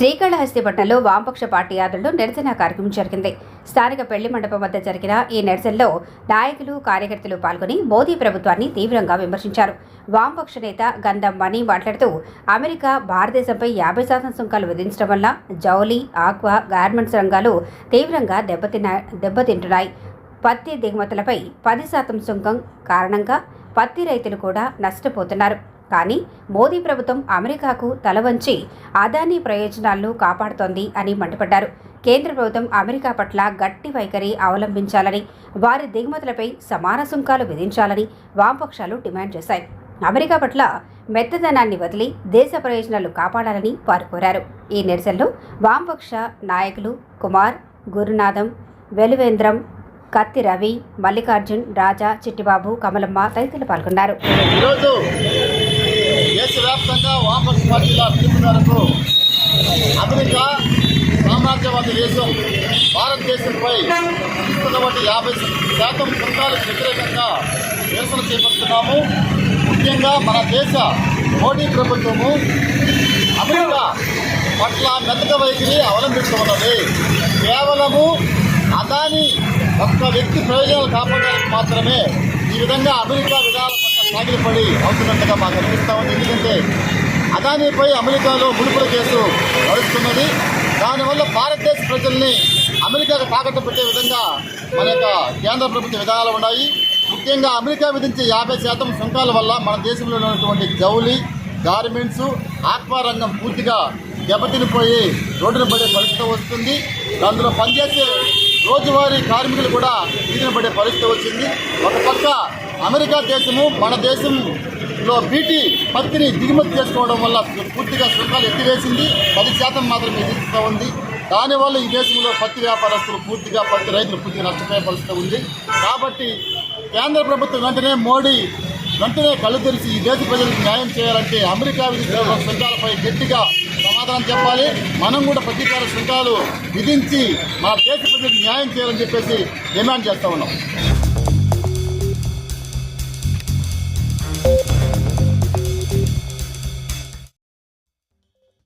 శ్రీకాళహస్తిపట్నంలో వామపక్ష పార్టీ ఆధ్వర్యంలో నిరసన కార్యక్రమం జరిగింది. స్థానిక పెళ్లి మండపం వద్ద జరిగిన ఈ నిరసనలో నాయకులు, కార్యకర్తలు పాల్గొని మోదీ ప్రభుత్వాన్ని తీవ్రంగా విమర్శించారు. వామపక్ష నేత గంధం మణి మాట్లాడుతూ అమెరికా భారతదేశంపై 50% సుంకాలు విధించడం వల్ల జౌలి, ఆక్వా, గార్మెంట్స్ రంగాలు తీవ్రంగా దెబ్బతింటున్నాయి. పత్తి దిగుమతులపై 10% సుంకం కారణంగా పత్తి రైతులు కూడా నష్టపోతున్నారు. కానీ మోదీ ప్రభుత్వం అమెరికాకు తలవంచి అదానీ ప్రయోజనాలను కాపాడుతోంది అని మండిపడ్డారు. కేంద్ర ప్రభుత్వం అమెరికా పట్ల గట్టి వైఖరి అవలంబించాలని, వారి దిగుమతులపై సమాన సుంకాలు విధించాలని వామపక్షాలు డిమాండ్ చేశాయి. అమెరికా పట్ల మెత్తదనాన్ని వదిలి దేశ ప్రయోజనాలు కాపాడాలని వారు కోరారు. ఈ నిరసనలో వామపక్ష నాయకులు కుమార్, గురునాథం, వెలువేంద్రం, కత్తి రవి, మల్లికార్జున్, రాజా, చిట్టిబాబు, కమలమ్మ తదితరులు పాల్గొన్నారు. దేశవ్యాప్తంగా వామపక్ష పార్టీల పిలుపు మేరకు అమెరికా సామ్రాజ్యవాద దేశం భారతదేశంపై విధిస్తున్నటువంటి 50% సుంకాలకు వ్యతిరేకంగా నిరసన చేపడుతున్నాము. ముఖ్యంగా మన దేశ మోడీ ప్రభుత్వము అమెరికా పట్ల మెత్తక వైఖరి అవలంబిస్తున్నది. కేవలము అదాని ఒక్క వ్యక్తి ప్రయోజనాలు కాపాడడానికి మాత్రమే ఈ విధంగా అమెరికా విధానాల పట్ల సాగిలపడి అవుతున్నట్టుగా మాకు అనిపిస్తూ ఉంది. ఎందుకంటే అదానీపై అమెరికాలో ముడుపుల కేసు నడుస్తున్నది. దానివల్ల భారతదేశ ప్రజల్ని అమెరికాకు తాకట్టు పెట్టే విధంగా మన యొక్క కేంద్ర ప్రభుత్వ విధానాలు ఉన్నాయి. ముఖ్యంగా అమెరికా విధించే 50% సుంకాల వల్ల మన దేశంలో ఉన్నటువంటి జౌలి, గార్మెంట్స్, ఆక్వా రంగం పూర్తిగా దెబ్బతినిపోయి రోడ్డున పడే పరిస్థితి వస్తుంది. అందులో పనిచేసే రోజువారీ కార్మికులు కూడా వీధిన పడే పరిస్థితి వచ్చింది. ఒక పక్క అమెరికా దేశము మన దేశంలో పత్తిని దిగుమతి చేసుకోవడం వల్ల పూర్తిగా సుంకాలు ఎత్తివేసింది. 10% మాత్రమే విధిస్తూ ఉంది. దానివల్ల ఈ దేశంలో పత్తి వ్యాపారస్తులు పూర్తిగా, పత్తి రైతులు పూర్తిగా నష్టపోయే పరిస్థితి ఉంది. కాబట్టి కేంద్ర ప్రభుత్వం వెంటనే కళ్ళు తెరిచి ఈ దేశ ప్రజలకు న్యాయం చేయాలంటే అమెరికా విధించిన సుంకాలపై గట్టిగా సమాధానం చెప్పాలి. మనం కూడా ప్రతీకార సుంకాలు విధించి మన దేశ ప్రజలకు న్యాయం చేయాలని చెప్పేసి డిమాండ్ చేస్తూ ఉన్నాం.